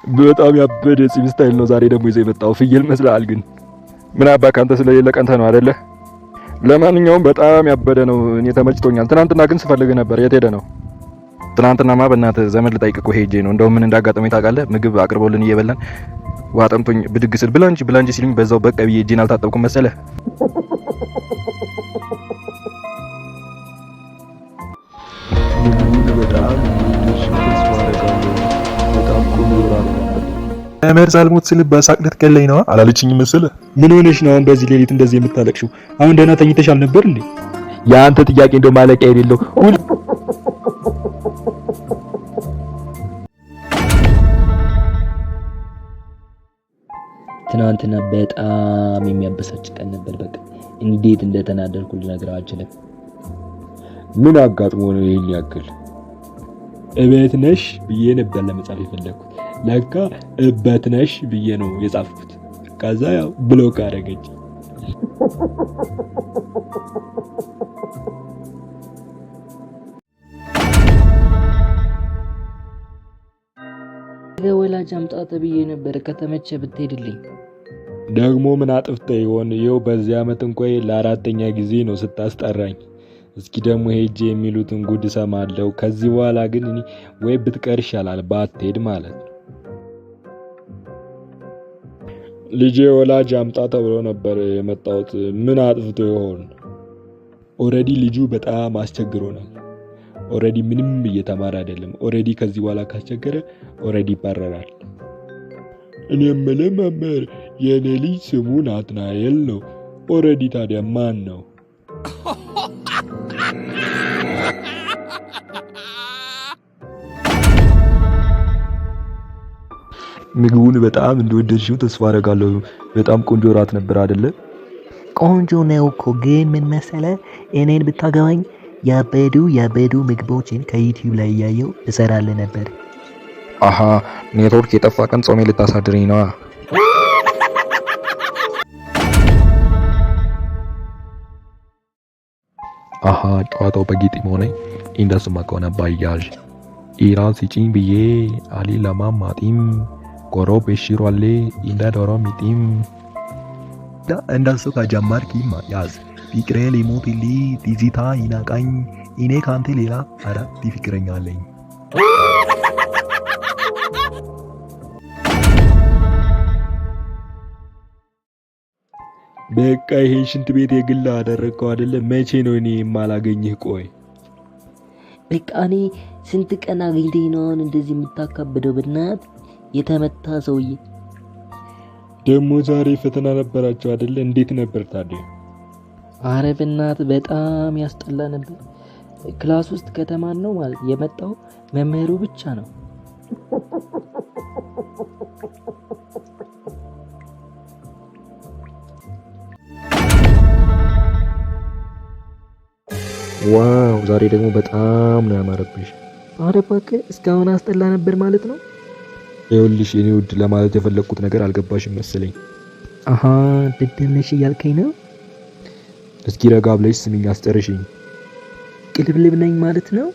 በጣም ያበደ ጺም ስታይል ነው ዛሬ ደግሞ ይዘህ የመጣው። ፍየል መስለሃል ግን ምን አባ ካንተ ስለሌለ ቀንተ ነው አይደለ? ለማንኛውም በጣም ያበደ ነው። እኔ ተመችቶኛል። ትናንትና ግን ስፈልግ ነበር። የት ሄደ ነው? ትናንትናማ በእናትህ ዘመድ ልጠይቅ እኮ ሄጄ ነው። እንደው ምን እንዳጋጠመኝ ታውቃለህ? ምግብ አቅርቦልን እየበላን ውሃ ጠምቶኝ ብድግ ስል ብላ እንጂ ሲሉኝ በዛው በቃ ብዬ እጄን አልታጠብኩም መሰለህ። መምህር ሳልሞት ስል በሳቅ ልትገለኝ ነው አላለችኝ መሰለህ? ምን ሆነሽ ነው አሁን በዚህ ሌሊት እንደዚህ የምታለቅሽው? አሁን ደህና ተኝተሻል ነበር እንዴ? ያንተ ጥያቄ እንደው ማለቂያ የሌለው ትናንትና በጣም የሚያበሳጭ ቀን ነበር። በቃ እንዴት እንደተናደድኩ ልነግርህ አልችልም። ምን አጋጥሞ ነው ይሄን ያክል? እቤት ነሽ ብዬ ነበር ለመጻፍ የፈለኩት። ለካ እበት ነሽ ብዬ ነው የጻፍኩት። ከዛ ያው ብሎክ አደረገች። ወላጅ አምጣት ብዬ ነበር። ከተመቸ ብትሄድልኝ። ደግሞ ምን አጥፍተህ ይሆን? ይኸው በዚህ አመት እንኳን ለአራተኛ ጊዜ ነው ስታስጠራኝ። እስኪ ደግሞ ሄጄ የሚሉትን ጉድ ሰማለሁ። ከዚህ በኋላ ግን እኔ ወይ ብትቀር ይሻላል ባትሄድ ማለት ነው። ልጄ ወላጅ አምጣ ተብሎ ነበር የመጣሁት። ምን አጥፍቶ ይሆን? ኦሬዲ ልጁ በጣም አስቸግሮናል። ኦሬዲ ምንም እየተማረ አይደለም። ኦሬዲ ከዚህ በኋላ ካስቸገረ ኦሬዲ ይባረራል። እኔ የምልህ መምህር፣ የኔ ልጅ ስሙ ናትናኤል ነው። ኦሬዲ ታዲያ ማን ነው? ምግቡን በጣም እንደወደድሽው ተስፋ አደርጋለሁ። በጣም ቆንጆ ራት ነበር አይደለ? ቆንጆ ነው እኮ ግን ምን መሰለህ፣ እኔን ብታገባኝ ያበዱ ምግቦችን ከዩቲዩብ ላይ እያየው እሰራልህ ነበር። አሃ ኔትወርክ የጠፋ ቀን ጾሜ ልታሳድረኝ ነው። አሃ ጨዋታው በጌጥ ሆነ። እንደስማ ከሆነ ባያዥ ኢራን ሲጪኝ ብዬ አሊ ለማማጢም ጎሮ በሽሮ አለ እንደ ዶሮ ሚጢም እንደሱ ከጀመርኪማ ያዝ ፍቅሬ ሊሞትሊ ትዝታ ይናቃኝ እኔ ካንተ ሌላ አራት ፍቅረኛ አለኝ። በቃ ይሄ ሽንት ቤት የግል አደረግከው አይደለ? መቼ ነው እኔ የማላገኝህ? ቆይ በቃ እኔ ስንት ቀን አግኝተኝ ነው አሁን እንደዚህ የምታካብደው? በእናት የተመታ ሰውዬ። ደግሞ ዛሬ ፈተና ነበራቸው አይደለ? እንዴት ነበር ታዲያ? አረ በእናት በጣም ያስጠላ ነበር። ክላስ ውስጥ ከተማን ነው ማለት የመጣው መምህሩ ብቻ ነው። ዋው ዛሬ ደግሞ በጣም ነው ያማረብሽ። አረ እባክህ እስካሁን አስጠላ ነበር ማለት ነው። ይኸውልሽ የኔ ውድ ለማለት የፈለኩት ነገር አልገባሽም መሰለኝ። አሃ ደደነሽ እያልከኝ ነው? እስኪ ረጋ ብለሽ ስሚኝ አስጨርሽኝ። ቅልብልብ ነኝ ማለት ነው?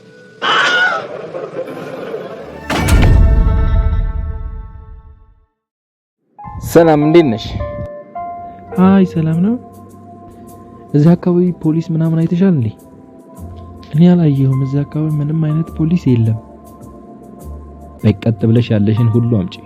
ሰላም እንዴት ነሽ? አይ ሰላም ነው። እዚህ አካባቢ ፖሊስ ምናምን አይተሻል እንዴ? እኔ አላየሁም። እዚህ አካባቢ ምንም አይነት ፖሊስ የለም። በቀጥ ብለሽ ያለሽን ሁሉ አምጪ።